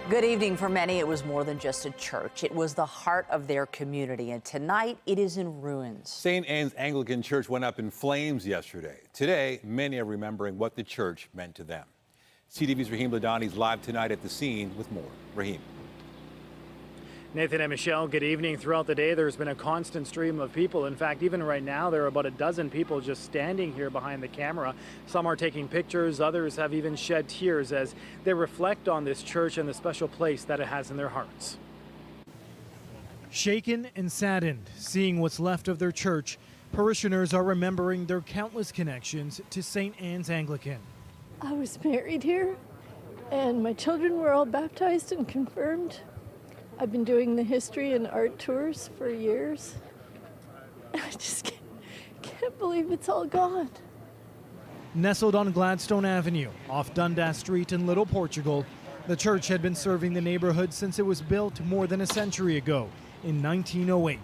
Good evening. For many, it was more than just a church. It was the heart of their community, and tonight it is in ruins. St. Anne's Anglican Church went up in flames yesterday. Today, many are remembering what the church meant to them. CTV's Raheem Ladani is live tonight at the scene with more. Raheem. Nathan and Michelle, good evening. Throughout the day, there's been a constant stream of people. In fact, even right now, there are about a dozen people just standing here behind the camera. Some are taking pictures, others have even shed tears as they reflect on this church and the special place that it has in their hearts. Shaken and saddened, seeing what's left of their church, parishioners are remembering their countless connections to St. Anne's Anglican. I was married here, and my children were all baptized and confirmed. I've been doing the history and art tours for years. I just can't believe it's all gone. Nestled on Gladstone Avenue, off Dundas Street in Little Portugal, the church had been serving the neighborhood since it was built more than a century ago, in 1908.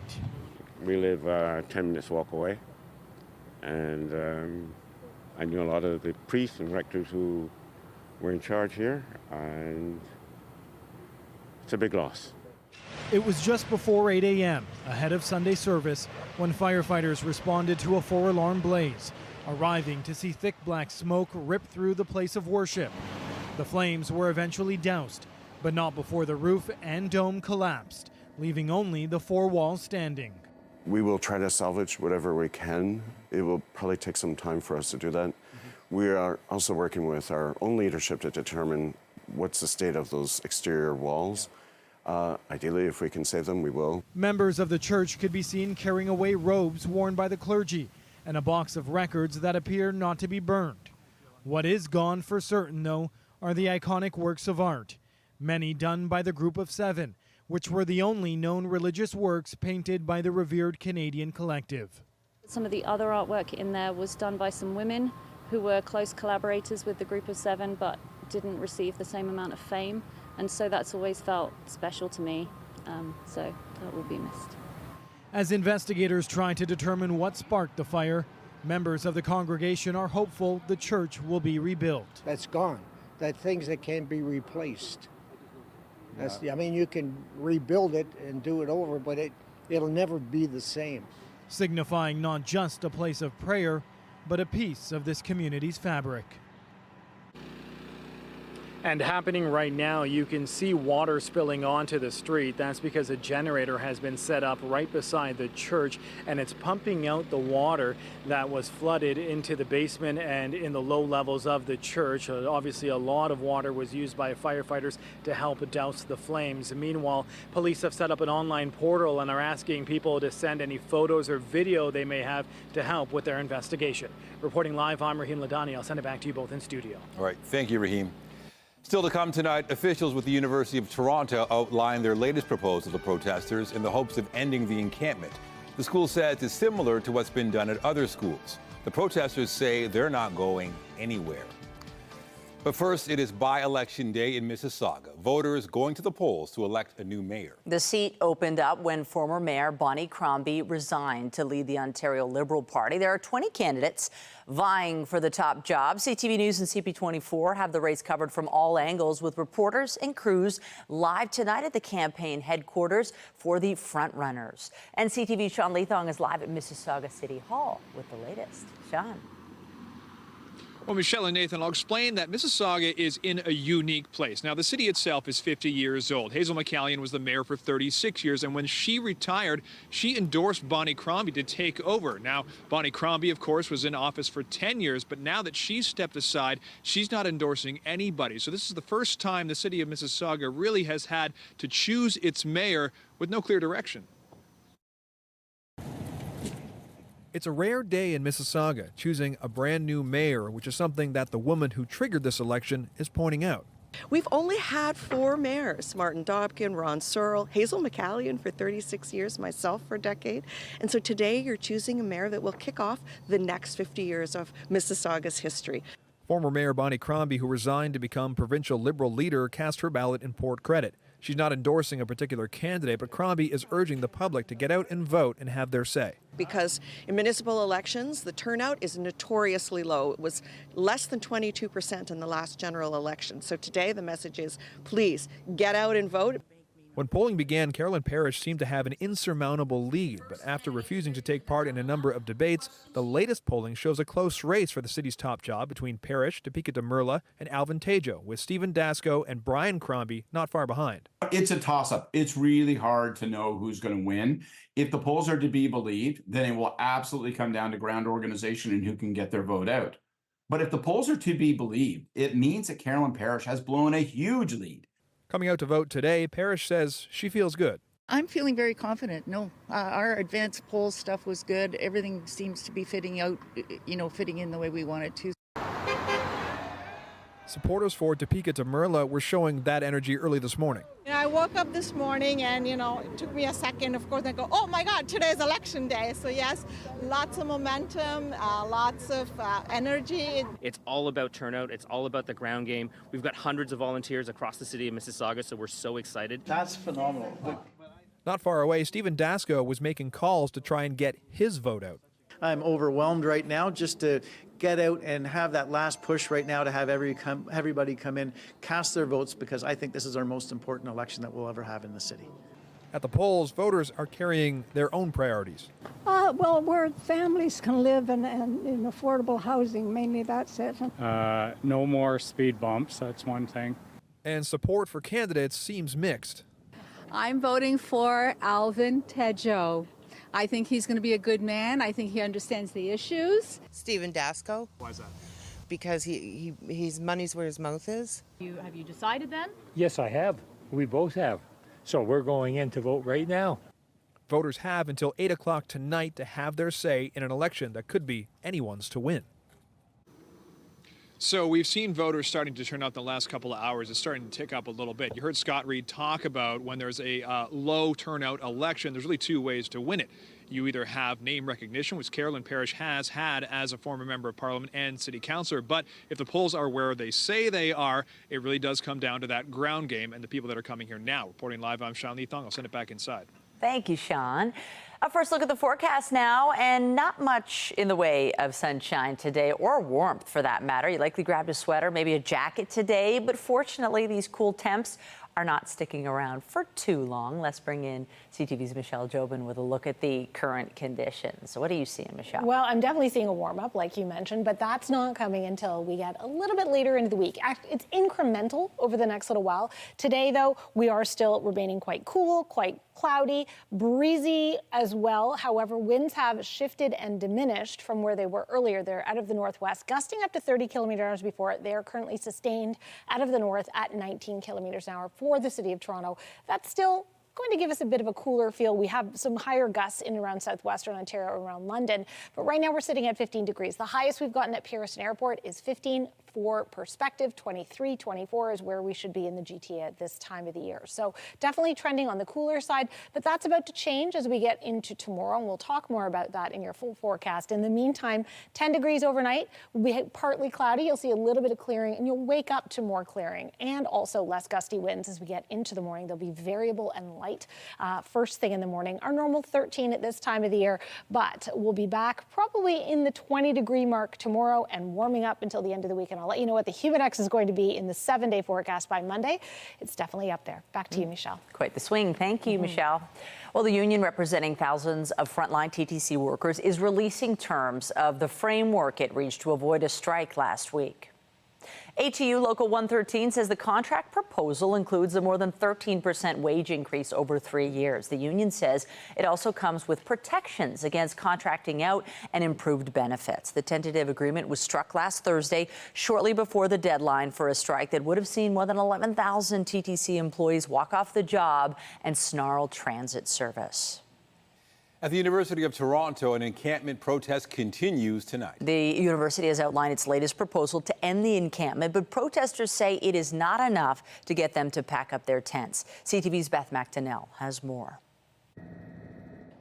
We live 10 minutes walk away, and I knew a lot of the priests and rectors who were in charge here, and it's a big loss. It was just before 8 a.m., ahead of Sunday service, when firefighters responded to a 4-alarm blaze, arriving to see thick black smoke rip through the place of worship. The flames were eventually doused, but not before the roof and dome collapsed, leaving only the 4 walls standing. We will try to salvage whatever we can. It will probably take some time for us to do that. We are also working with our own leadership to determine what's the state of those exterior walls. Ideally, if we can save them, we will. Members of the church could be seen carrying away robes worn by the clergy and a box of records that appear not to be burned. What is gone for certain, though, are the iconic works of art, many done by the Group of Seven, which were the only known religious works painted by the revered Canadian collective. Some of the other artwork in there was done by some women who were close collaborators with the Group of Seven but didn't receive the same amount of fame. And so that's always felt special to me, so that will be missed. As investigators try to determine what sparked the fire, members of the congregation are hopeful the church will be rebuilt. That's gone. That things that can be replaced. I mean, you can rebuild it and do it over, but it'll never be the same. Signifying not just a place of prayer, but a piece of this community's fabric. And happening right now, you can see water spilling onto the street. That's because a generator has been set up right beside the church, and it's pumping out the water that was flooded into the basement and in the low levels of the church. Obviously, a lot of water was used by firefighters to help douse the flames. Meanwhile, police have set up an online portal and are asking people to send any photos or video they may have to help with their investigation. Reporting live, I'm Raheem Ladani. I'll send it back to you both in studio. All right. Thank you, Raheem. Still to come tonight, officials with the University of Toronto outlined their latest proposal to protesters in the hopes of ending the encampment. The school says it's similar to what's been done at other schools. The protesters say they're not going anywhere. But first, it is by-election day in Mississauga. Voters going to the polls to elect a new mayor. The seat opened up when former Mayor Bonnie Crombie resigned to lead the Ontario Liberal Party. There are 20 candidates vying for the top job. CTV News and CP24 have the race covered from all angles with reporters and crews live tonight at the campaign headquarters for the frontrunners. And CTV's Sean Leathong is live at Mississauga City Hall with the latest. Sean. Well, Michelle and Nathan, I'll explain that Mississauga is in a unique place. Now, the city itself is 50 years old. Hazel McCallion was the mayor for 36 years, and when she retired, she endorsed Bonnie Crombie to take over. Now, Bonnie Crombie, of course, was in office for 10 years, but now that she's stepped aside, she's not endorsing anybody. So this is the first time the city of Mississauga really has had to choose its mayor with no clear direction. It's a rare day in Mississauga, choosing a brand new mayor, which is something that the woman who triggered this election is pointing out. We've only had 4 mayors, Martin Dobkin, Ron Searle, Hazel McCallion for 36 years, myself for a decade. And so today you're choosing a mayor that will kick off the next 50 years of Mississauga's history. Former Mayor Bonnie Crombie, who resigned to become provincial Liberal leader, cast her ballot in Port Credit. She's not endorsing a particular candidate, but Crombie is urging the public to get out and vote and have their say. Because in municipal elections, the turnout is notoriously low. It was less than 22% in the last general election. So today the message is, please get out and vote. When polling began, Carolyn Parrish seemed to have an insurmountable lead, but after refusing to take part in a number of debates, the latest polling shows a close race for the city's top job between Parrish, Topeka Demerla, and Alvin Tejo, with Stephen Dasko and Brian Crombie not far behind. It's a toss-up. It's really hard to know who's going to win. If the polls are to be believed, then it will absolutely come down to ground organization and who can get their vote out. But if the polls are to be believed, it means that Carolyn Parrish has blown a huge lead. Coming out to vote today, Parrish says she feels good. I'm feeling very confident. No, our advanced poll stuff was good. Everything seems to be fitting out, fitting in the way we want it to. Supporters for Topeka Demerla were showing that energy early this morning. I woke up this morning and, it took me a second, of course, I go, oh my God, today's election day. So yes, lots of momentum, lots of energy. It's all about turnout. It's all about the ground game. We've got hundreds of volunteers across the city of Mississauga, so we're so excited. That's phenomenal. Not far away, Stephen Dasko was making calls to try and get his vote out. I'm overwhelmed right now just to get out and have that last push right now to have everybody come in, cast their votes, because I think this is our most important election that we'll ever have in the city. At the polls, voters are carrying their own priorities. Well, where families can live in affordable housing, mainly that's it. No more speed bumps, that's one thing. And support for candidates seems mixed. I'm voting for Alvin Tejo. I think he's going to be a good man. I think he understands the issues. Stephen Dasko. Why is that? Because he's money's where his mouth is. Have you decided then? Yes, I have. We both have. So we're going in to vote right now. Voters have until 8 o'clock tonight to have their say in an election that could be anyone's to win. So we've seen voters starting to turn out the last couple of hours. It's starting to tick up a little bit. You heard Scott Reed talk about when there's a low turnout election, there's really two ways to win it. You either have name recognition, which Carolyn Parrish has had as a former member of parliament and city councillor, but if the polls are where they say they are, it really does come down to that ground game and the people that are coming here now. Reporting live, I'm Sean Leithong. I'll send it back inside. Thank you, Sean. A first look at the forecast now, and not much in the way of sunshine today, or warmth for that matter. You likely grabbed a sweater, maybe a jacket today, but fortunately these cool temps are not sticking around for too long. Let's bring in CTV's Michelle Jobin with a look at the current conditions. So what are you seeing, Michelle? Well, I'm definitely seeing a warm up, like you mentioned, but that's not coming until we get a little bit later into the week. It's incremental over the next little while. Today, though, we are still remaining quite cool, quite cloudy, breezy as well. However, winds have shifted and diminished from where they were earlier. They're out of the northwest, gusting up to 30 kilometers before. They are currently sustained out of the north at 19 kilometers an hour for the city of Toronto. That's still going to give us a bit of a cooler feel. We have some higher gusts in around southwestern Ontario, around London, but right now we're sitting at 15 degrees. The highest we've gotten at Pearson Airport is 15. For perspective, 23, 24 is where we should be in the GTA at this time of the year. So definitely trending on the cooler side, but that's about to change as we get into tomorrow, and we'll talk more about that in your full forecast. In the meantime, 10 degrees overnight, will be partly cloudy. You'll see a little bit of clearing, and you'll wake up to more clearing, and also less gusty winds as we get into the morning. They'll be variable and light first thing in the morning. Our normal 13 at this time of the year, but we'll be back probably in the 20-degree mark tomorrow and warming up until the end of the week. And I'll let you know what the Humidex is going to be in the 7-day forecast by Monday. It's definitely up there. Back to you, Michelle. Quite the swing. Thank you, Michelle. Well, the union representing thousands of frontline TTC workers is releasing terms of the framework it reached to avoid a strike last week. ATU Local 113 says the contract proposal includes a more than 13% wage increase over 3 years. The union says it also comes with protections against contracting out and improved benefits. The tentative agreement was struck last Thursday, shortly before the deadline for a strike that would have seen more than 11,000 TTC employees walk off the job and snarl transit service. At the University of Toronto, an encampment protest continues tonight. The university has outlined its latest proposal to end the encampment, but protesters say it is not enough to get them to pack up their tents. CTV's Beth McDonnell has more.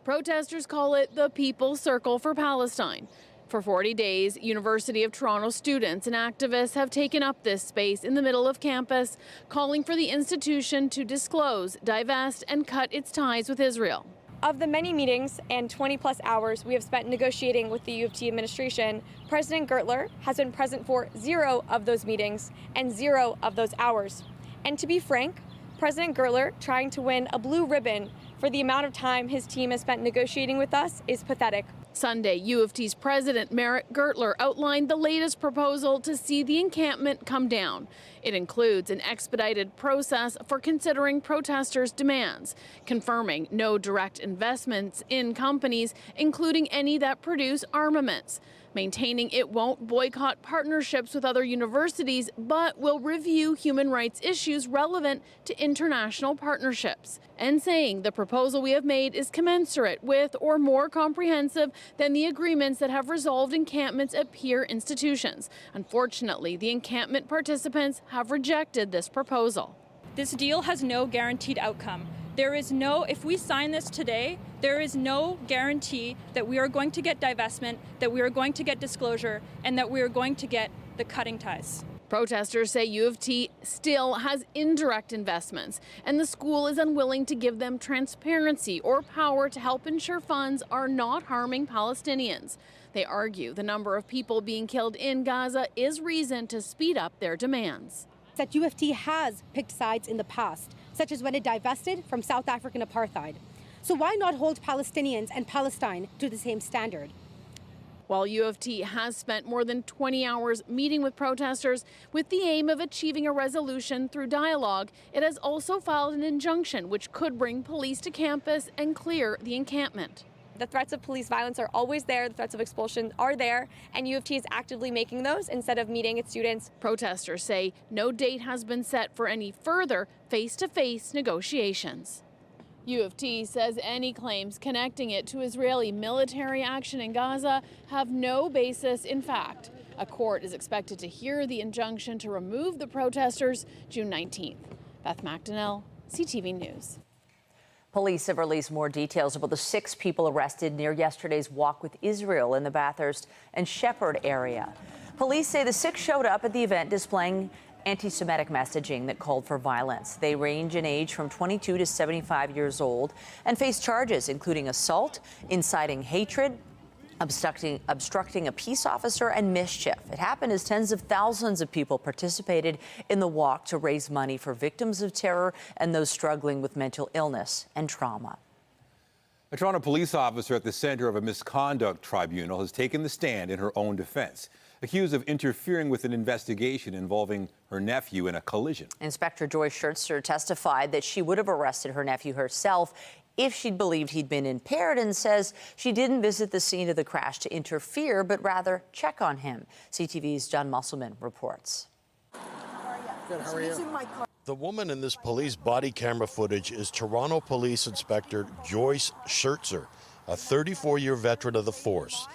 Protesters call it the People's Circle for Palestine. For 40 days, University of Toronto students and activists have taken up this space in the middle of campus, calling for the institution to disclose, divest, and cut its ties with Israel. Of the many meetings and 20-plus hours we have spent negotiating with the U of T administration, President Gertler has been present for 0 of those meetings and 0 of those hours. And to be frank, President Gertler trying to win a blue ribbon for the amount of time his team has spent negotiating with us is pathetic. Sunday, U of T's President Merrick Gertler outlined the latest proposal to see the encampment come down. It includes an expedited process for considering protesters' demands, confirming no direct investments in companies, including any that produce armaments, maintaining it won't boycott partnerships with other universities, but will review human rights issues relevant to international partnerships, and saying the proposal we have made is commensurate with or more comprehensive than the agreements that have resolved encampments at peer institutions. Unfortunately, the encampment participants have rejected this proposal. This deal has no guaranteed outcome. There is no, if we sign this today, there is no guarantee that we are going to get divestment, that we are going to get disclosure, and that we are going to get the cutting ties. Protesters say U of T still has indirect investments, and the school is unwilling to give them transparency or power to help ensure funds are not harming Palestinians. They argue the number of people being killed in Gaza is reason to speed up their demands. That U of T has picked sides in the past, such as when it divested from South African apartheid. So why not hold Palestinians and Palestine to the same standard? While U of T has spent more than 20 hours meeting with protesters with the aim of achieving a resolution through dialogue, it has also filed an injunction which could bring police to campus and clear the encampment. The threats of police violence are always there, the threats of expulsion are there, and U of T is actively making those instead of meeting its students. Protesters say no date has been set for any further face-to-face negotiations. U of T says any claims connecting it to Israeli military action in Gaza have no basis in fact. A court is expected to hear the injunction to remove the protesters June 19th. Beth McDonnell, CTV News. Police have released more details about the 6 people arrested near yesterday's walk with Israel in the Bathurst and Shepherd area. Police say the 6 showed up at the event displaying anti-Semitic messaging that called for violence. They range in age from 22 to 75 years old and face charges including assault, inciting hatred, obstructing a peace officer, and mischief. It happened as tens of thousands of people participated in the walk to raise money for victims of terror and those struggling with mental illness and trauma. A Toronto police officer at the center of a misconduct tribunal has taken the stand in her own defense, accused of interfering with an investigation involving her nephew in a collision. Inspector Joyce Schertzer testified that she would have arrested her nephew herself if she'd believed he'd been impaired, and says she didn't visit the scene of the crash to interfere, but rather check on him. CTV's John Musselman reports. Good, how are you? The woman in this police body camera footage is Toronto Police Inspector Joyce Schertzer, a 34-year veteran of the force.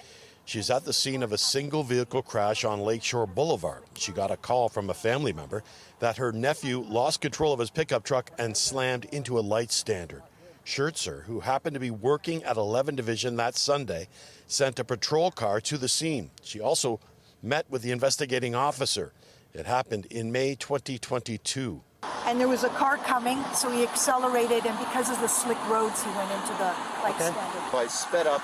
She's at the scene of a single vehicle crash on Lakeshore Boulevard. She got a call from a family member that her nephew lost control of his pickup truck and slammed into a light standard. Schertzer, who happened to be working at 11 Division that Sunday, sent a patrol car to the scene. She also met with the investigating officer. It happened in May 2022. And there was a car coming, so he accelerated, and because of the slick roads, he went into the light standard. I sped up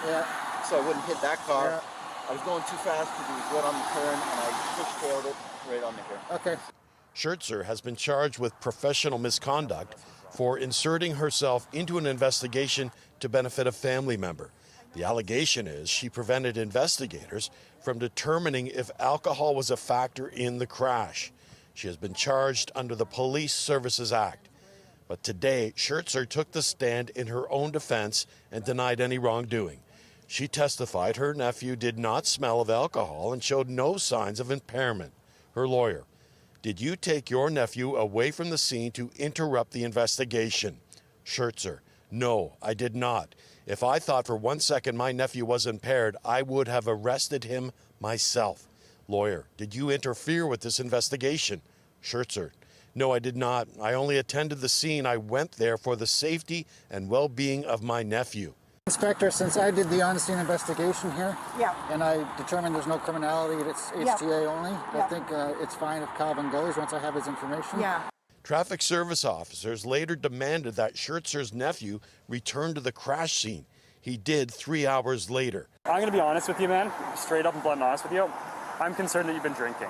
so I wouldn't hit that car. I was going too fast because he was right on the turn, and I push-tailed it right on the here. Okay. Schertzer has been charged with professional misconduct for inserting herself into an investigation to benefit a family member. The allegation is she prevented investigators from determining if alcohol was a factor in the crash. She has been charged under the Police Services Act. But today, Schertzer took the stand in her own defense and denied any wrongdoing. She testified her nephew did not smell of alcohol and showed no signs of impairment. Her lawyer: did you take your nephew away from the scene to interrupt the investigation? Schertzer: no, I did not. If I thought for 1 second my nephew was impaired, I would have arrested him myself. Lawyer: did you interfere with this investigation? Schertzer: no, I did not. I only attended the scene. I went there for the safety and well-being of my nephew. Inspector, since I did the on-scene investigation here, Yeah. and I determined there's no criminality, it's HTA only, I think it's fine if Calvin goes once I have his information. Yeah. Traffic service officers later demanded that Schertzer's nephew return to the crash scene. He did 3 hours later. I'm going to be honest with you, man. Straight up and blunt and honest with you. I'm concerned that you've been drinking.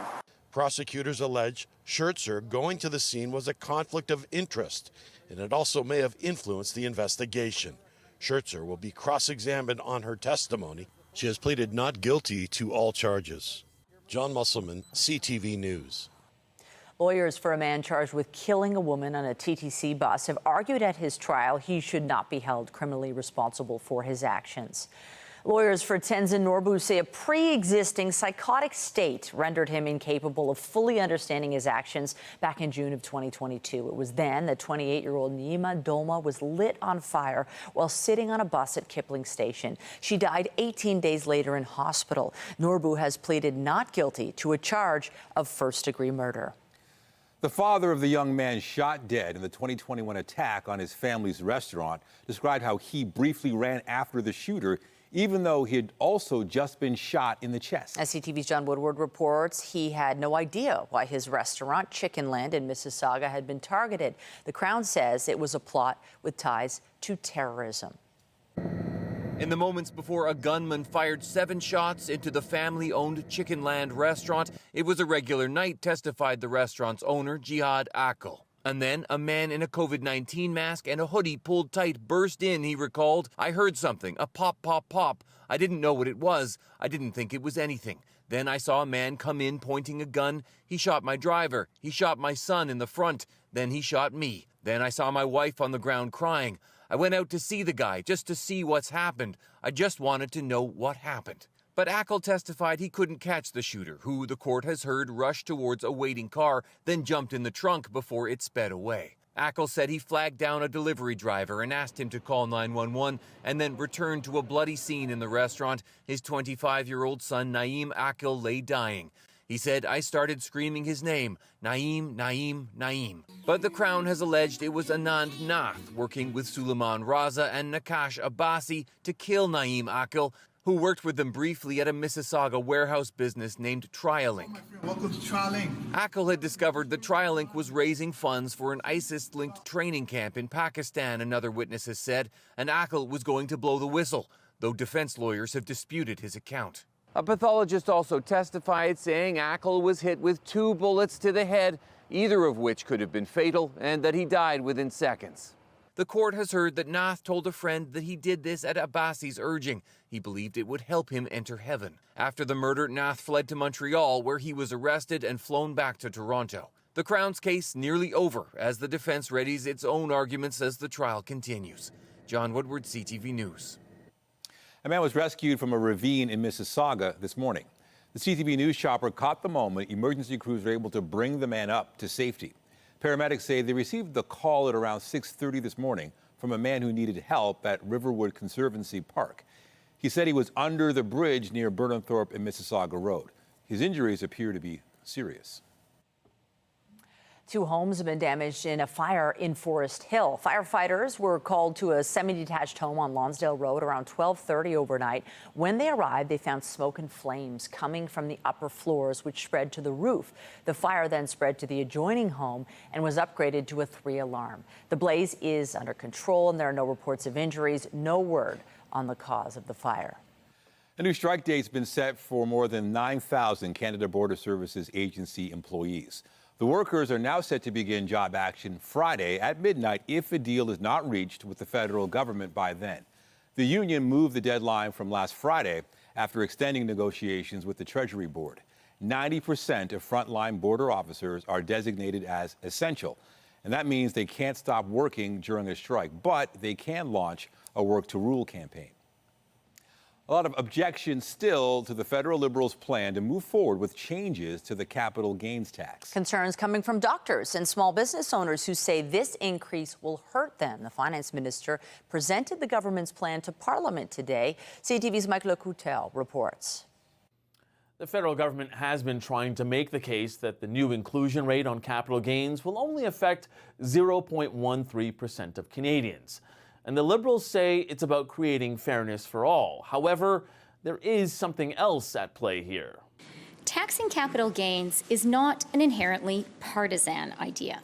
Prosecutors allege Schertzer going to the scene was a conflict of interest, and it also may have influenced the investigation. Schertzer will be cross-examined on her testimony. She has pleaded not guilty to all charges. John Musselman, CTV News. Lawyers for a man charged with killing a woman on a TTC bus have argued at his trial he should not be held criminally responsible for his actions. Lawyers for Tenzin Norbu say a pre-existing psychotic state rendered him incapable of fully understanding his actions back in June of 2022. It was then that 28-year-old Nima Doma was lit on fire while sitting on a bus at Kipling Station. She died 18 days later in hospital. Norbu has pleaded not guilty to a charge of first-degree murder. The father of the young man shot dead in the 2021 attack on his family's restaurant described how he briefly ran after the shooter, even though he had also just been shot in the chest. As CTV's John Woodward reports, he had no idea why his restaurant, Chickenland in Mississauga, had been targeted. The Crown says it was a plot with ties to terrorism. In the moments before a gunman fired 7 shots into the family-owned Chickenland restaurant, it was a regular night, testified the restaurant's owner, Jihad Akl. And then a man in a COVID-19 mask and a hoodie pulled tight burst in, he recalled. I heard something, a pop, pop, pop. I didn't know what it was. I didn't think it was anything. Then I saw a man come in pointing a gun. He shot my driver. He shot my son in the front. Then he shot me. Then I saw my wife on the ground crying. I went out to see the guy, just to see what's happened. I just wanted to know what happened. But Akl testified he couldn't catch the shooter, who the court has heard rushed towards a waiting car, then jumped in the trunk before it sped away. Akl said he flagged down a delivery driver and asked him to call 911 and then returned to a bloody scene in the restaurant. His 25-year-old son, Naeem Akl, lay dying. He said, I started screaming his name, Naeem, Naeem, Naeem. But the Crown has alleged it was Anand Nath working with Suleiman Raza and Nakash Abbasi to kill Naeem Akl, who worked with them briefly at a Mississauga warehouse business named TrialLink. Welcome to TrialLink. Akl had discovered that TrialLink was raising funds for an ISIS-linked training camp in Pakistan, another witness has said, and Akl was going to blow the whistle, though defense lawyers have disputed his account. A pathologist also testified, saying Akl was hit with 2 bullets to the head, either of which could have been fatal, and that he died within seconds. The court has heard that Nath told a friend that he did this at Abbasi's urging. He believed it would help him enter heaven. After the murder, Nath fled to Montreal, where he was arrested and flown back to Toronto. The Crown's case nearly over as the defense readies its own arguments as the trial continues. John Woodward, CTV News. A man was rescued from a ravine in Mississauga this morning. The CTV News chopper caught the moment emergency crews were able to bring the man up to safety. Paramedics say they received the call at around 6:30 this morning from a man who needed help at Riverwood Conservancy Park. He said he was under the bridge near Burnhamthorpe and Mississauga Road. His injuries appear to be serious. 2 homes have been damaged in a fire in Forest Hill. Firefighters were called to a semi-detached home on Lonsdale Road around 12:30 overnight. When they arrived, they found smoke and flames coming from the upper floors, which spread to the roof. The fire then spread to the adjoining home and was upgraded to a 3-alarm. The blaze is under control, and there are no reports of injuries. No word on the cause of the fire. A new strike date has been set for more than 9,000 Canada Border Services Agency employees. The workers are now set to begin job action Friday at midnight if a deal is not reached with the federal government by then. The union moved the deadline from last Friday after extending negotiations with the Treasury Board. 90% of frontline border officers are designated as essential, and that means they can't stop working during a strike, but they can launch a work to rule campaign. A lot of objections still to the federal Liberals' plan to move forward with changes to the capital gains tax. Concerns coming from doctors and small business owners who say this increase will hurt them. The finance minister presented the government's plan to Parliament today. CTV's Mike Lecoutel reports. The federal government has been trying to make the case that the new inclusion rate on capital gains will only affect 0.13% of Canadians. And the Liberals say it's about creating fairness for all. However, there is something else at play here. Taxing capital gains is not an inherently partisan idea.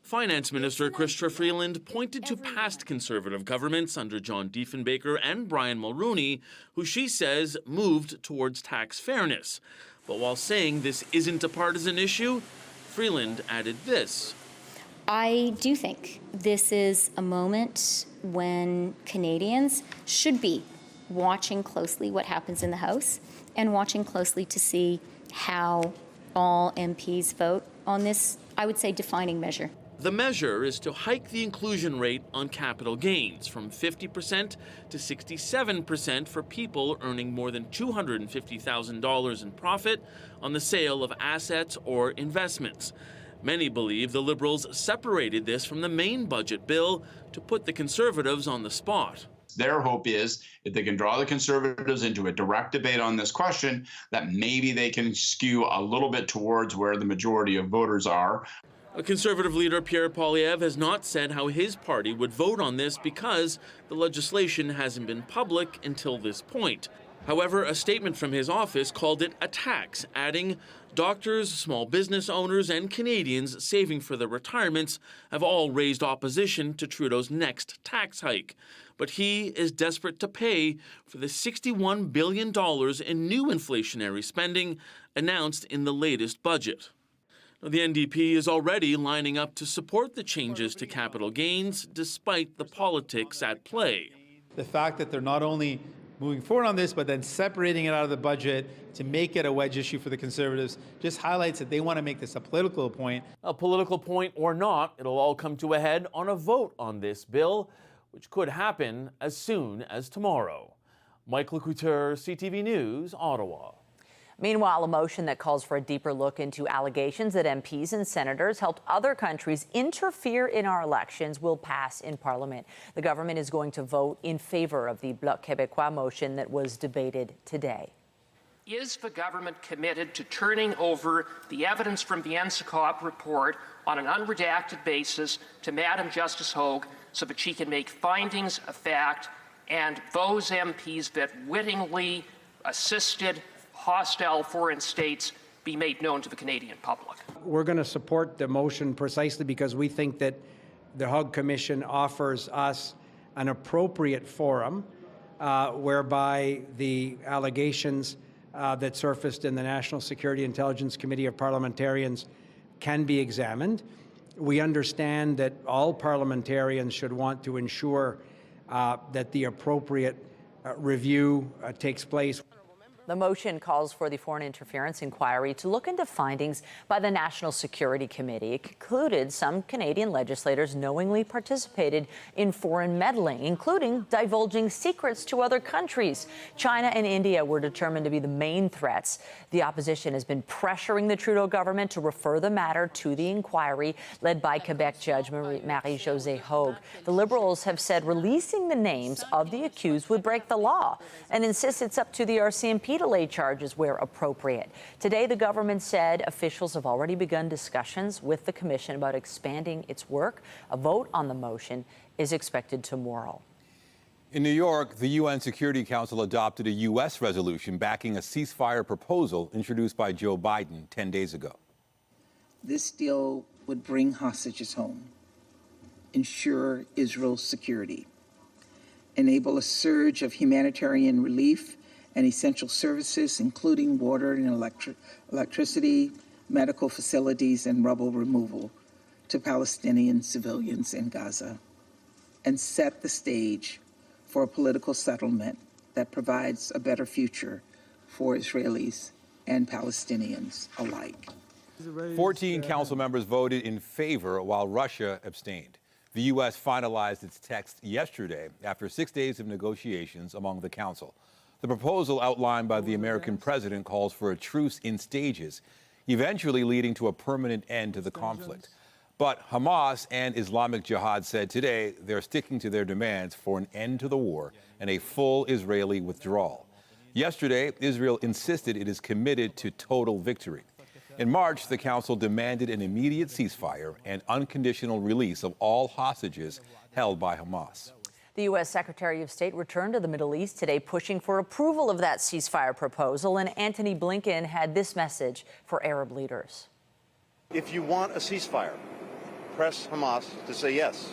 Finance Minister Chrystia Freeland pointed to past Conservative governments under John Diefenbaker and Brian Mulroney, who she says moved towards tax fairness. But while saying this isn't a partisan issue, Freeland added this. I do think this is a moment when Canadians should be watching closely what happens in the House and watching closely to see how all MPs vote on this, I would say, defining measure. The measure is to hike the inclusion rate on capital gains from 50% to 67% for people earning more than $250,000 in profit on the sale of assets or investments. Many believe the Liberals separated this from the main budget bill to put the Conservatives on the spot. Their hope is if they can draw the Conservatives into a direct debate on this question, that maybe they can skew a little bit towards where the majority of voters are. A Conservative leader, Pierre Poilievre, has not said how his party would vote on this because the legislation hasn't been public until this point. However, a statement from his office called it a tax, adding, doctors, small business owners, and Canadians saving for their retirements have all raised opposition to Trudeau's next tax hike. But he is desperate to pay for the $61 billion in new inflationary spending announced in the latest budget. The NDP is already lining up to support the changes to capital gains, despite the politics at play. The fact that they're not only moving forward on this, but then separating it out of the budget to make it a wedge issue for the Conservatives just highlights that they want to make this a political point. A political point or not, it'll all come to a head on a vote on this bill, which could happen as soon as tomorrow. Mike Lecouteur, CTV News, Ottawa. Meanwhile, a motion that calls for a deeper look into allegations that MPs and senators helped other countries interfere in our elections will pass in Parliament. The government is going to vote in favor of the Bloc Québécois motion that was debated today. Is the government committed to turning over the evidence from the NSICOP report on an unredacted basis to Madam Justice Hogue so that she can make findings of fact and those MPs that wittingly assisted hostile foreign states be made known to the Canadian public? We're going to support the motion precisely because we think that the Hague Commission offers us an appropriate forum whereby the allegations that surfaced in the National Security Intelligence Committee of Parliamentarians can be examined. We understand that all parliamentarians should want to ensure that the appropriate review takes place. The motion calls for the Foreign Interference Inquiry to look into findings by the National Security Committee. It concluded some Canadian legislators knowingly participated in foreign meddling, including divulging secrets to other countries. China and India were determined to be the main threats. The opposition has been pressuring the Trudeau government to refer the matter to the inquiry led by Quebec Judge Marie-Josée Hogue. The Liberals have said releasing the names of the accused would break the law and insist it's up to the RCMP to lay charges where appropriate. Today, the government said officials have already begun discussions with the commission about expanding its work. A vote on the motion is expected tomorrow. In New York, the UN Security Council adopted a U.S. resolution backing a ceasefire proposal introduced by Joe Biden 10 days ago. This deal would bring hostages home, ensure Israel's security, enable a surge of humanitarian relief and essential services, including water and electricity, medical facilities, and rubble removal to Palestinian civilians in Gaza, and set the stage for a political settlement that provides a better future for Israelis and Palestinians alike. 14 council members voted in favor while Russia abstained. The U.S. finalized its text yesterday after 6 days of negotiations among the council. The proposal outlined by the American president calls for a truce in stages, eventually leading to a permanent end to the conflict. But Hamas and Islamic Jihad said today they're sticking to their demands for an end to the war and a full Israeli withdrawal. Yesterday, Israel insisted it is committed to total victory. In March, the council demanded an immediate ceasefire and unconditional release of all hostages held by Hamas. The U.S. Secretary of State returned to the Middle East today, pushing for approval of that ceasefire proposal. And Antony Blinken had this message for Arab leaders. If you want a ceasefire, press Hamas to say yes.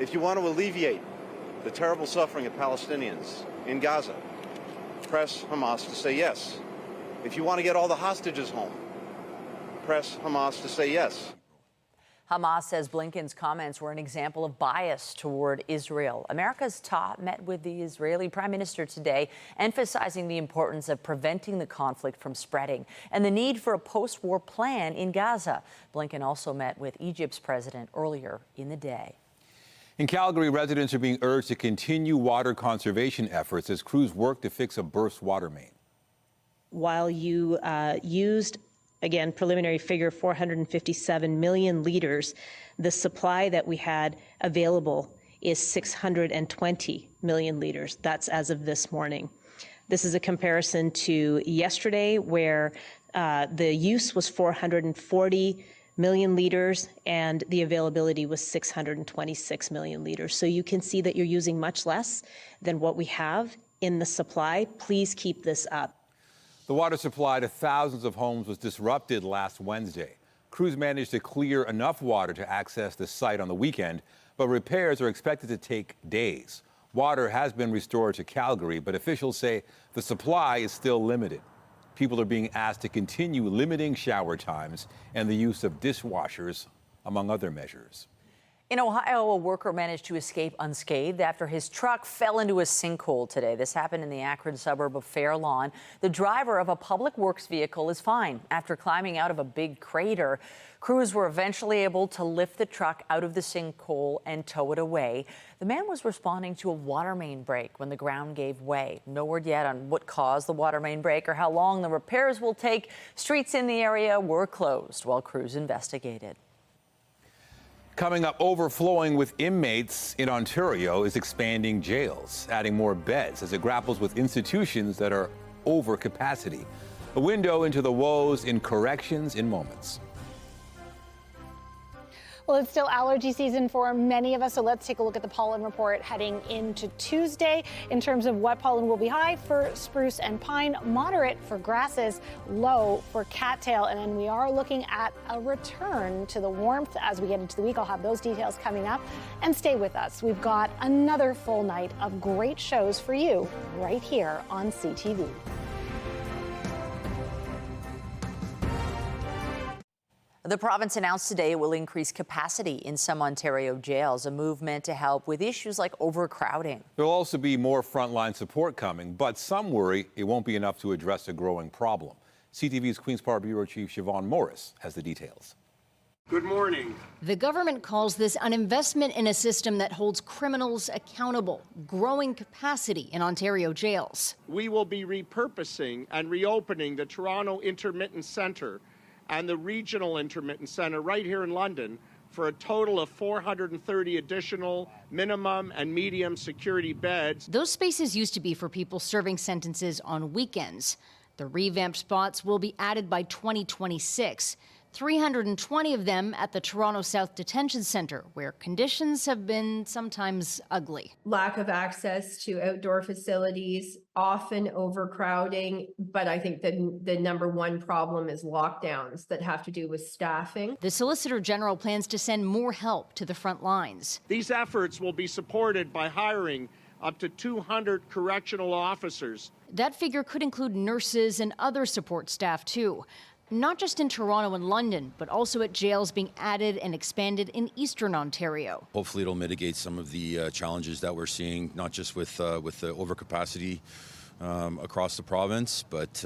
If you want to alleviate the terrible suffering of Palestinians in Gaza, press Hamas to say yes. If you want to get all the hostages home, press Hamas to say yes. Hamas says Blinken's comments were an example of bias toward Israel. America's top met with the Israeli Prime Minister today, emphasizing the importance of preventing the conflict from spreading and the need for a post-war plan in Gaza. Blinken also met with Egypt's president earlier in the day. In Calgary, residents are being urged to continue water conservation efforts as crews work to fix a burst water main. While you used, again, preliminary figure 457 million liters, the supply that we had available is 620 million liters. That's as of this morning. This is a comparison to yesterday, where the use was 440 million liters and the availability was 626 million liters. So you can see that you're using much less than what we have in the supply. Please keep this up. The water supply to thousands of homes was disrupted last Wednesday. Crews managed to clear enough water to access the site on the weekend, but repairs are expected to take days. Water has been restored to Calgary, but officials say the supply is still limited. People are being asked to continue limiting shower times and the use of dishwashers, among other measures. In Ohio, a worker managed to escape unscathed after his truck fell into a sinkhole today. This happened in the Akron suburb of Fair Lawn. The driver of a public works vehicle is fine after climbing out of a big crater. Crews were eventually able to lift the truck out of the sinkhole and tow it away. The man was responding to a water main break when the ground gave way. No word yet on what caused the water main break or how long the repairs will take. Streets in the area were closed while crews investigated. Coming up, overflowing with inmates in Ontario is expanding jails, adding more beds as it grapples with institutions that are over capacity. A window into the woes in corrections in moments. Well, it's still allergy season for many of us, so let's take a look at the pollen report heading into Tuesday. In terms of what pollen will be high for spruce and pine, moderate for grasses, low for cattail, and then we are looking at a return to the warmth as we get into the week. I'll have those details coming up, and stay with us. We've got another full night of great shows for you right here on CTV. The province announced today it will increase capacity in some Ontario jails, a movement to help with issues like overcrowding. There will also be more frontline support coming, but some worry it won't be enough to address a growing problem. CTV's Queen's Park Bureau Chief Siobhan Morris has the details. Good morning. The government calls this an investment in a system that holds criminals accountable, growing capacity in Ontario jails. We will be repurposing and reopening the Toronto Intermittent Centre and the Regional Intermittent Centre right here in London for a total of 430 additional minimum and medium security beds. Those spaces used to be for people serving sentences on weekends. The revamped spots will be added by 2026. 320 of them at the Toronto South Detention Centre, where conditions have been sometimes ugly. Lack of access to outdoor facilities, often overcrowding, but I think the number one problem is lockdowns that have to do with staffing. The Solicitor General plans to send more help to the front lines. These efforts will be supported by hiring up to 200 correctional officers. That figure could include nurses and other support staff too. Not just in Toronto and London, but also at jails being added and expanded in Eastern Ontario. Hopefully it'll mitigate some of the challenges that we're seeing, not just with the overcapacity across the province, but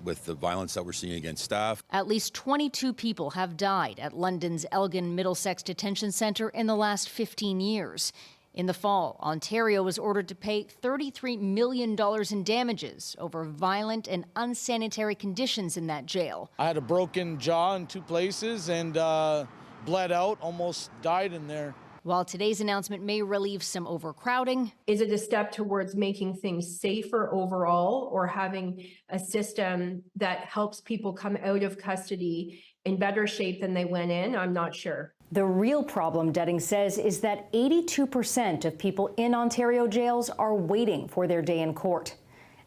with the violence that we're seeing against staff. At least 22 people have died at London's Elgin Middlesex Detention Centre in the last 15 years. In the fall, Ontario was ordered to pay $33 million in damages over violent and unsanitary conditions in that jail. I had a broken jaw in 2 places and bled out, almost died in there. While today's announcement may relieve some overcrowding, is it a step towards making things safer overall, or having a system that helps people come out of custody in better shape than they went in? I'm not sure. The real problem, Dudding says, is that 82% of people in Ontario jails are waiting for their day in court.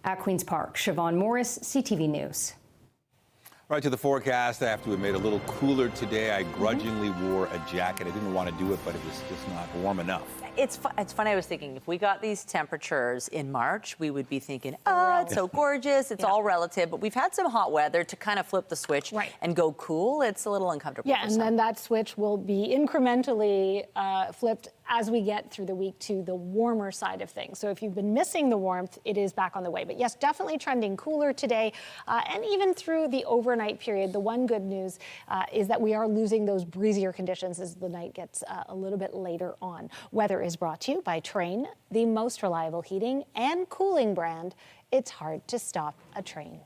At Queen's Park, Siobhan Morris, CTV News. Right to the forecast. I have to admit, a little cooler today. I grudgingly wore a jacket. I didn't want to do it, but it was just not warm enough. It's funny. I was thinking if we got these temperatures in March, we would be thinking, oh, it's so gorgeous. It's all relative. But we've had some hot weather to kind of flip the switch and go cool. It's a little uncomfortable. Yeah, and then that switch will be incrementally flipped as we get through the week to the warmer side of things. So if you've been missing the warmth, it is back on the way. But yes, definitely trending cooler today. And even through the overnight period, the one good news is that we are losing those breezier conditions as the night gets a little bit later on. Weather is brought to you by Train, the most reliable heating and cooling brand. It's hard to stop a train.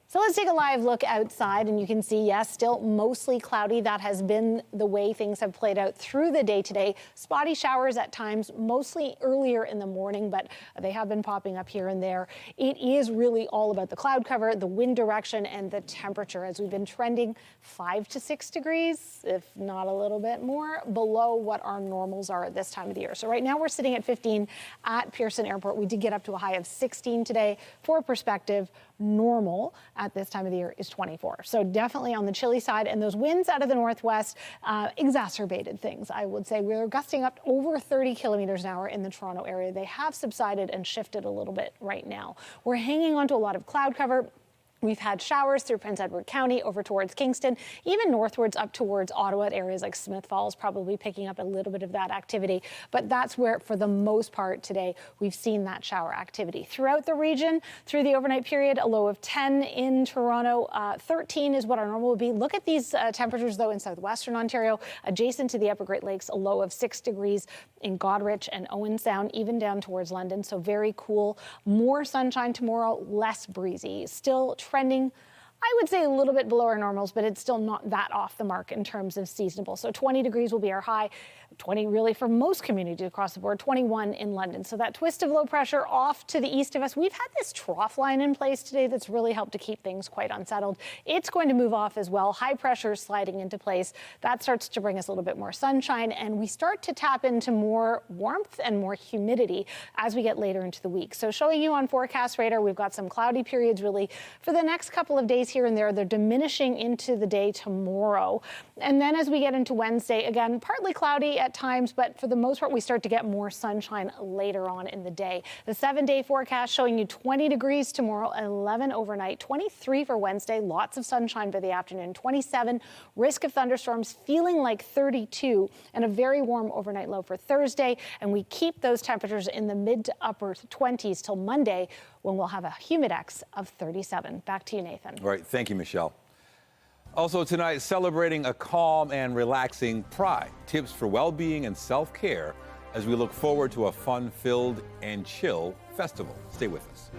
So let's take a live look outside, and you can see, yes, still mostly cloudy. That has been the way things have played out through the day today. Spotty showers at times, mostly earlier in the morning, but they have been popping up here and there. It is really all about the cloud cover, the wind direction, and the temperature, as we've been trending 5 to 6 degrees, if not a little bit more, below what our normals are at this time of the year. So right now we're sitting at 15 at Pearson Airport. We did get up to a high of 16 today. For perspective, normal at this time of the year is 24. So definitely on the chilly side, and those winds out of the northwest exacerbated things. I would say we're gusting up over 30 kilometers an hour in the Toronto area. They have subsided and shifted a little bit right now. We're hanging on to a lot of cloud cover. We've had showers through Prince Edward County over towards Kingston, even northwards up towards Ottawa at areas like Smith Falls, probably picking up a little bit of that activity. But that's where, for the most part today, we've seen that shower activity. Throughout the region, through the overnight period, a low of 10 in Toronto. 13 is what our normal would be. Look at these temperatures, though, in southwestern Ontario, adjacent to the upper Great Lakes, a low of 6 degrees in Goderich and Owen Sound, even down towards London. So very cool. More sunshine tomorrow, less breezy. Still trending, I would say, a little bit below our normals, but it's still not that off the mark in terms of seasonable. So 20 degrees will be our high. 20 really for most communities across the board, 21 in London. So that twist of low pressure off to the east of us. We've had this trough line in place today that's really helped to keep things quite unsettled. It's going to move off as well. High pressure sliding into place. That starts to bring us a little bit more sunshine, and we start to tap into more warmth and more humidity as we get later into the week. So showing you on forecast radar, we've got some cloudy periods really for the next couple of days here and there. They're diminishing into the day tomorrow. And then as we get into Wednesday, again, partly cloudy at times, but for the most part, we start to get more sunshine later on in the day. The 7-day forecast showing you 20 degrees tomorrow, 11 overnight, 23 for Wednesday, lots of sunshine by the afternoon, 27, risk of thunderstorms feeling like 32, and a very warm overnight low for Thursday. And we keep those temperatures in the mid to upper 20s till Monday, when we'll have a humidex of 37. Back to you, Nathan. All right, thank you, Michelle. Also tonight, celebrating a calm and relaxing Pride. Tips for well-being and self-care as we look forward to a fun-filled and chill festival. Stay with us.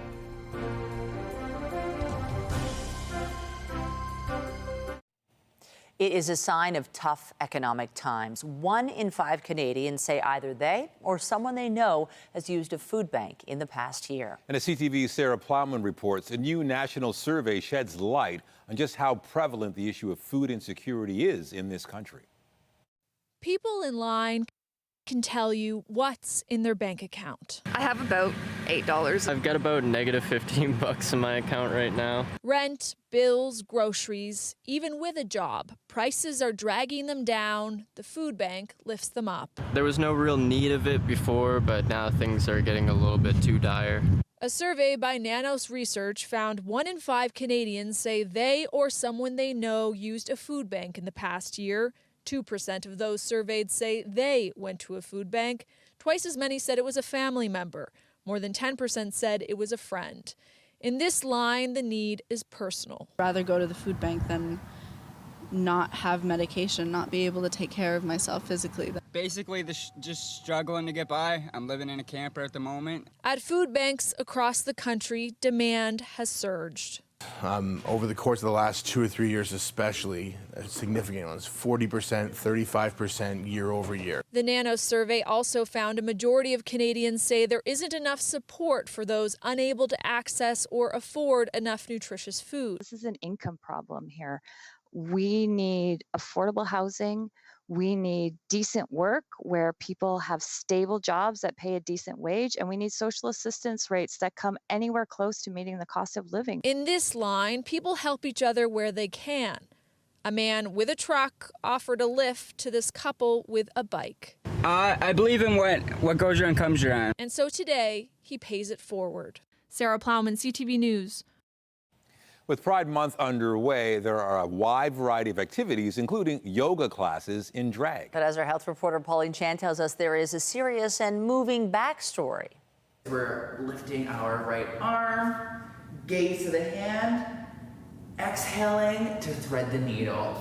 It is a sign of tough economic times. 1 in 5 Canadians say either they or someone they know has used a food bank in the past year. And as CTV's Sarah Plowman reports, a new national survey sheds light on just how prevalent the issue of food insecurity is in this country. People in line can tell you what's in their bank account. I have about $8. I've got about negative $15 in my account right now. Rent, bills, groceries, even with a job, prices are dragging them down. The food bank lifts them up. There was no real need of it before, but now things are getting a little bit too dire. A survey by Nanos Research found 1 in 5 Canadians say they or someone they know used a food bank in the past year. 2% of those surveyed say they went to a food bank. Twice as many said it was a family member. More than 10% said it was a friend. In this line, the need is personal. Rather go to the food bank than not have medication, not be able to take care of myself physically. Basically, just struggling to get by. I'm living in a camper at the moment. At food banks across the country, demand has surged. Over the course of the last 2 or 3 years especially, significant ones, 40%, 35% year over year. The Nanos survey also found a majority of Canadians say there isn't enough support for those unable to access or afford enough nutritious food. This is an income problem here. We need affordable housing. We need decent work where people have stable jobs that pay a decent wage, and we need social assistance rates that come anywhere close to meeting the cost of living. In this line, people help each other where they can. A man with a truck offered a lift to this couple with a bike. I believe in what goes around comes around. And so today, he pays it forward. Sarah Plowman, CTV News. With Pride Month underway, there are a wide variety of activities, including yoga classes in drag. But as our health reporter Pauline Chan tells us, there is a serious and moving backstory. We're lifting our right arm, gaze to the hand, exhaling to thread the needle.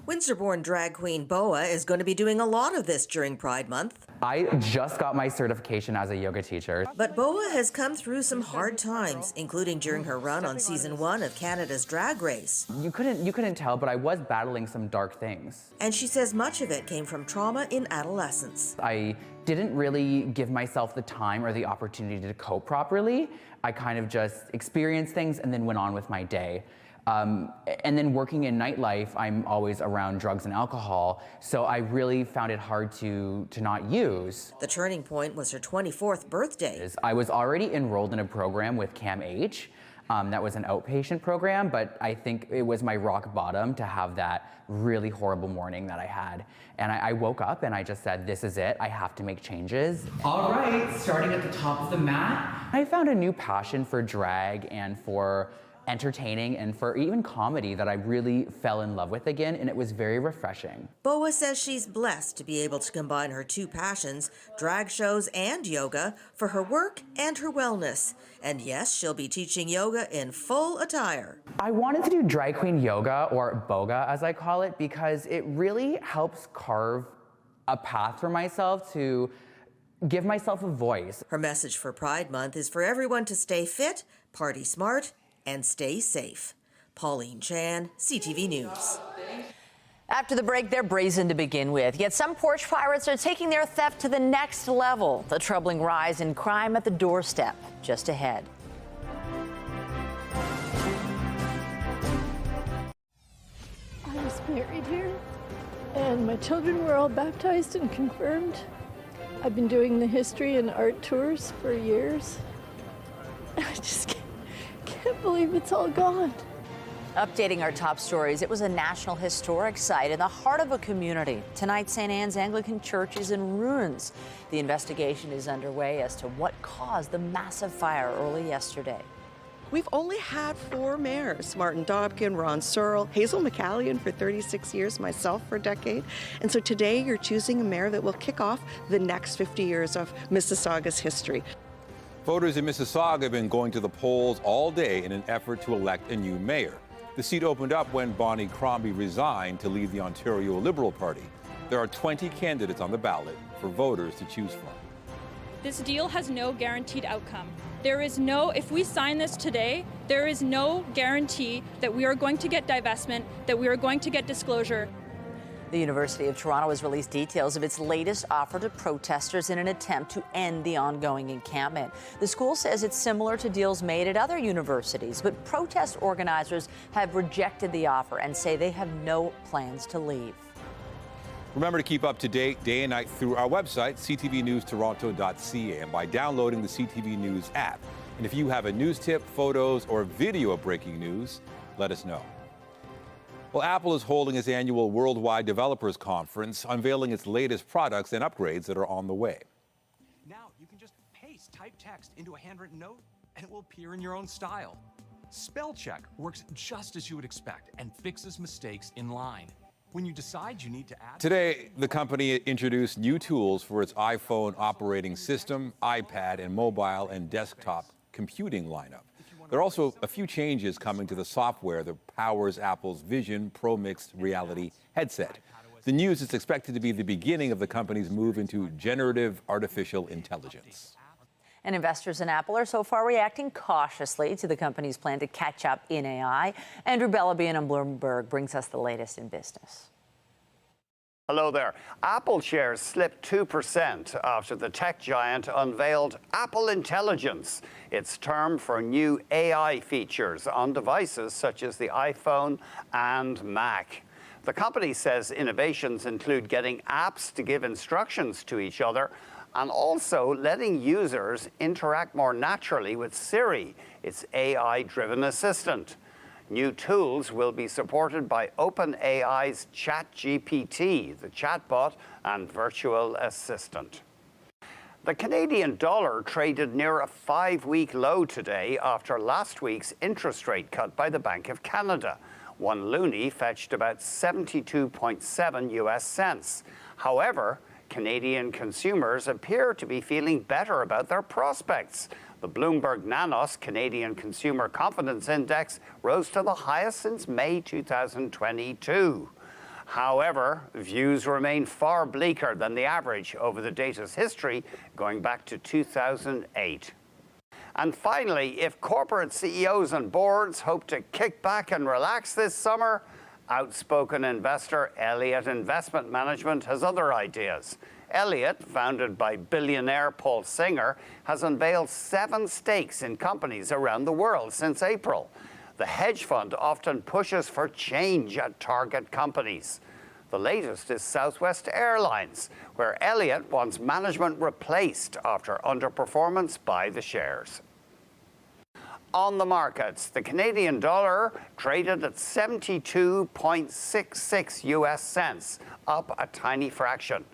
Windsor-born drag queen Boa is going to be doing a lot of this during Pride Month. I just got my certification as a yoga teacher. But Boa has come through some hard times, including during her run on season 1 of Canada's Drag Race. You couldn't tell, but I was battling some dark things. And she says much of it came from trauma in adolescence. I didn't really give myself the time or the opportunity to cope properly. I kind of just experienced things and then went on with my day. And then working in nightlife, I'm always around drugs and alcohol, so I really found it hard to not use. The turning point was her 24th birthday. I was already enrolled in a program with CAMH. That was an outpatient program, but I think it was my rock bottom to have that really horrible morning that I had. And I woke up and I just said, this is it, I have to make changes. All right, starting at the top of the mat. I found a new passion for drag and for entertaining and for even comedy that I really fell in love with again, and it was very refreshing. Boa says she's blessed to be able to combine her two passions, drag shows and yoga, for her work and her wellness. And yes, she'll be teaching yoga in full attire. I wanted to do drag queen yoga, or boga as I call it, because it really helps carve a path for myself to give myself a voice. Her message for Pride Month is for everyone to stay fit, party smart, and stay safe. Pauline Chan, CTV News. After the break, they're brazen to begin with, yet some porch pirates are taking their theft to the next level. The troubling rise in crime at the doorstep, just ahead. I was married here, and my children were all baptized and confirmed. I've been doing the history and art tours for years. I just can't believe it's all gone. Updating our top stories, it was a national historic site in the heart of a community. Tonight, St. Anne's Anglican Church is in ruins. The investigation is underway as to what caused the massive fire early yesterday. We've only had 4 mayors, Martin Dobkin, Ron Searle, Hazel McCallion for 36 years, myself for a decade. And so today you're choosing a mayor that will kick off the next 50 years of Mississauga's history. Voters in Mississauga have been going to the polls all day in an effort to elect a new mayor. The seat opened up when Bonnie Crombie resigned to lead the Ontario Liberal Party. There are 20 candidates on the ballot for voters to choose from. This deal has no guaranteed outcome. There is no, if we sign this today, there is no guarantee that we are going to get divestment, that we are going to get disclosure. The University of Toronto has released details of its latest offer to protesters in an attempt to end the ongoing encampment. The school says it's similar to deals made at other universities, but protest organizers have rejected the offer and say they have no plans to leave. Remember to keep up to date day and night through our website, ctvnewstoronto.ca, and by downloading the CTV News app. And if you have a news tip, photos, or video of breaking news, let us know. Well, Apple is holding its annual Worldwide Developers Conference, unveiling its latest products and upgrades that are on the way. Now you can just paste type text into a handwritten note, and it will appear in your own style. Spell check works just as you would expect and fixes mistakes in line. When you decide you need to add... Today, the company introduced new tools for its iPhone operating system, iPad, and mobile and desktop computing lineup. There are also a few changes coming to the software that powers Apple's Vision Pro Mixed Reality headset. The news is expected to be the beginning of the company's move into generative artificial intelligence. And investors in Apple are so far reacting cautiously to the company's plan to catch up in AI. Andrew Bellabian on Bloomberg brings us the latest in business. Hello there. Apple shares slipped 2% after the tech giant unveiled Apple Intelligence, its term for new AI features on devices such as the iPhone and Mac. The company says innovations include getting apps to give instructions to each other and also letting users interact more naturally with Siri, its AI-driven assistant. New tools will be supported by OpenAI's ChatGPT, the chatbot and virtual assistant. The Canadian dollar traded near a 5-week low today after last week's interest rate cut by the Bank of Canada. One loonie fetched about 72.7 US cents. However, Canadian consumers appear to be feeling better about their prospects. The Bloomberg Nanos Canadian Consumer Confidence Index rose to the highest since May 2022. However, views remain far bleaker than the average over the data's history, going back to 2008. And finally, if corporate CEOs and boards hope to kick back and relax this summer, outspoken investor Elliott Investment Management has other ideas. Elliott, founded by billionaire Paul Singer, has unveiled 7 stakes in companies around the world since April. The hedge fund often pushes for change at target companies. The latest is Southwest Airlines, where Elliott wants management replaced after underperformance by the shares. On the markets, the Canadian dollar traded at 72.66 US cents, up a tiny fraction.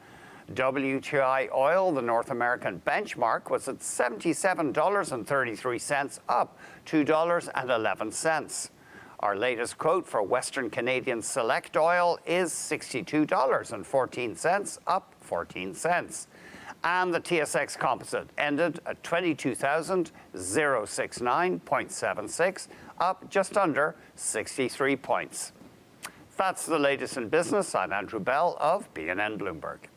WTI oil, the North American benchmark, was at $77.33, up $2.11. Our latest quote for Western Canadian Select oil is $62.14, up 14 cents. And the TSX Composite ended at 22,069.76, up just under 63 points. That's the latest in business. I'm Andrew Bell of BNN Bloomberg.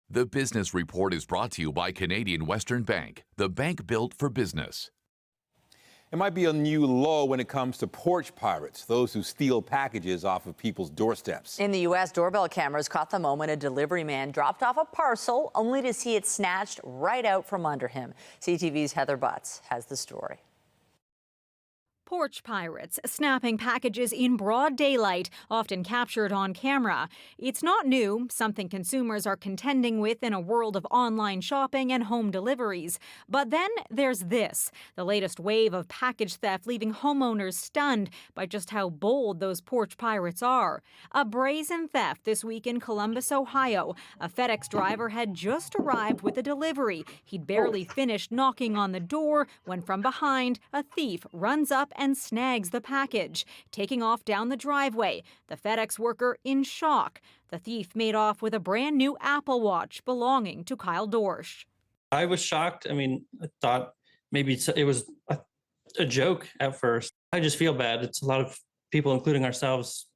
The Business Report is brought to you by Canadian Western Bank, the bank built for business. It might be a new low when it comes to porch pirates, those who steal packages off of people's doorsteps. In the U.S., doorbell cameras caught the moment a delivery man dropped off a parcel only to see it snatched right out from under him. CTV's Heather Butts has the story. Porch pirates snapping packages in broad daylight, often captured on camera. It's not new, something consumers are contending with in a world of online shopping and home deliveries. But then there's this, the latest wave of package theft leaving homeowners stunned by just how bold those porch pirates are. A brazen theft this week in Columbus, Ohio. A FedEx driver had just arrived with a delivery. He'd barely finished knocking on the door when from behind, a thief runs up and snags the package, taking off down the driveway. The FedEx worker in shock. The thief made off with a brand new Apple Watch belonging to Kyle Dorsch. I was shocked. I mean, I thought maybe it was a joke at first. I just feel bad. It's a lot of people, including ourselves,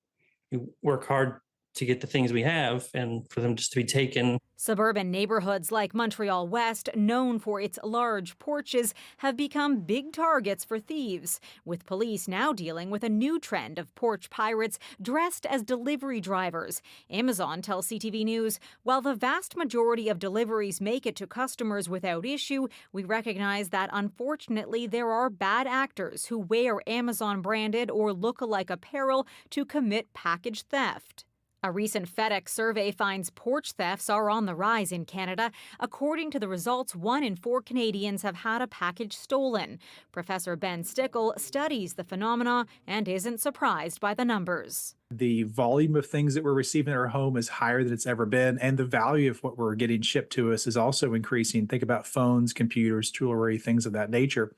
who work hard to get the things we have, and for them just to be taken. Suburban neighborhoods like Montreal West, known for its large porches, have become big targets for thieves, with police now dealing with a new trend of porch pirates dressed as delivery drivers. Amazon tells CTV News, while the vast majority of deliveries make it to customers without issue, we recognize that unfortunately there are bad actors who wear Amazon-branded or look-alike apparel to commit package theft. A recent FedEx survey finds porch thefts are on the rise in Canada. According to the results, 1 in 4 Canadians have had a package stolen. Professor Ben Stickle studies the phenomena and isn't surprised by the numbers. The volume of things that we're receiving in our home is higher than it's ever been, and the value of what we're getting shipped to us is also increasing. Think about phones, computers, jewelry, things of that nature.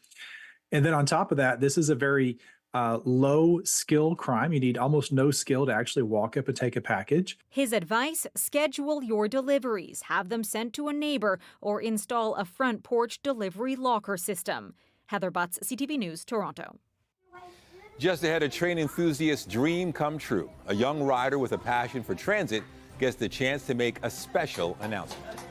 And then on top of that, this is a very low skill crime. You need almost no skill to actually walk up and take a package. His advice, schedule your deliveries, have them sent to a neighbor, or install a front porch delivery locker system. Heather Butts, CTV News, Toronto. Just ahead, a train enthusiast's dream come true. A young rider with a passion for transit gets the chance to make a special announcement.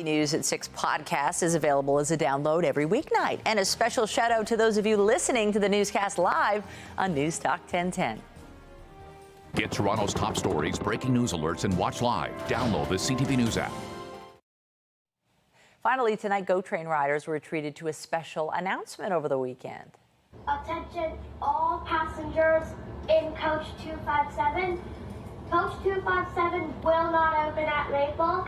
News at 6 podcast is available as a download every weeknight. And a special shout out to those of you listening to the newscast live on News Talk 1010. Get Toronto's top stories, breaking news alerts, and watch live. Download the CTV News app. Finally, tonight, GO train riders were treated to a special announcement over the weekend. Attention all passengers in coach 257. Coach 257 will not open at Maple.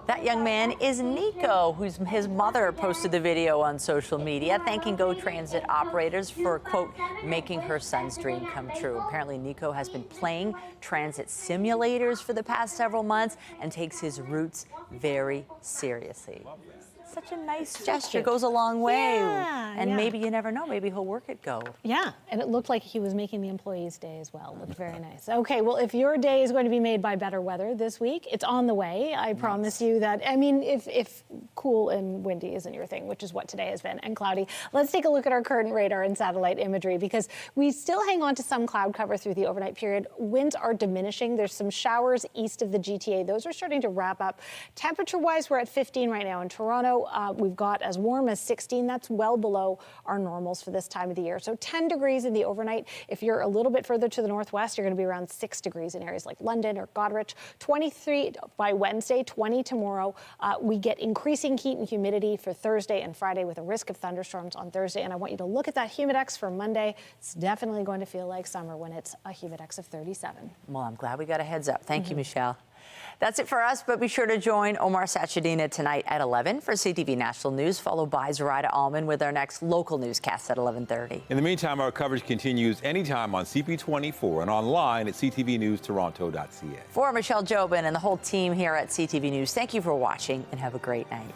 That young man is Nico, his mother posted the video on social media, thanking GO Transit operators for, quote, making her son's dream come true. Apparently, Nico has been playing transit simulators for the past several months and takes his roots very seriously. Such a nice gesture, goes a long way. And maybe you never know, maybe he'll work at GO. Yeah, and it looked like he was making the employees' day as well. Looked very nice. Okay, well, if your day is going to be made by better weather this week, it's on the way. I promise you that. I mean, if cool and windy isn't your thing, which is what today has been, and cloudy, let's take a look at our current radar and satellite imagery, because we still hang on to some cloud cover through the overnight period. Winds are diminishing. There's some showers east of the GTA. Those are starting to wrap up. Temperature-wise, we're at 15 right now in Toronto. We've got as warm as 16. That's well below our normals for this time of the year. So 10 degrees in the overnight. If you're a little bit further to the northwest, you're going to be around 6 degrees in areas like London or Goderich. 23 by Wednesday, 20 tomorrow. We get increasing heat and humidity for Thursday and Friday with a risk of thunderstorms on Thursday. And I want you to look at that humidex for Monday. It's definitely going to feel like summer when it's a humidex of 37. Well, I'm glad we got a heads up. Thank you, Michelle. That's it for us, but be sure to join Omar Sachedina tonight at 11 for CTV National News, followed by Zoraida Allman with our next local newscast at 11:30. In the meantime, our coverage continues anytime on CP24 and online at ctvnewstoronto.ca. For Michelle Jobin and the whole team here at CTV News, thank you for watching and have a great night.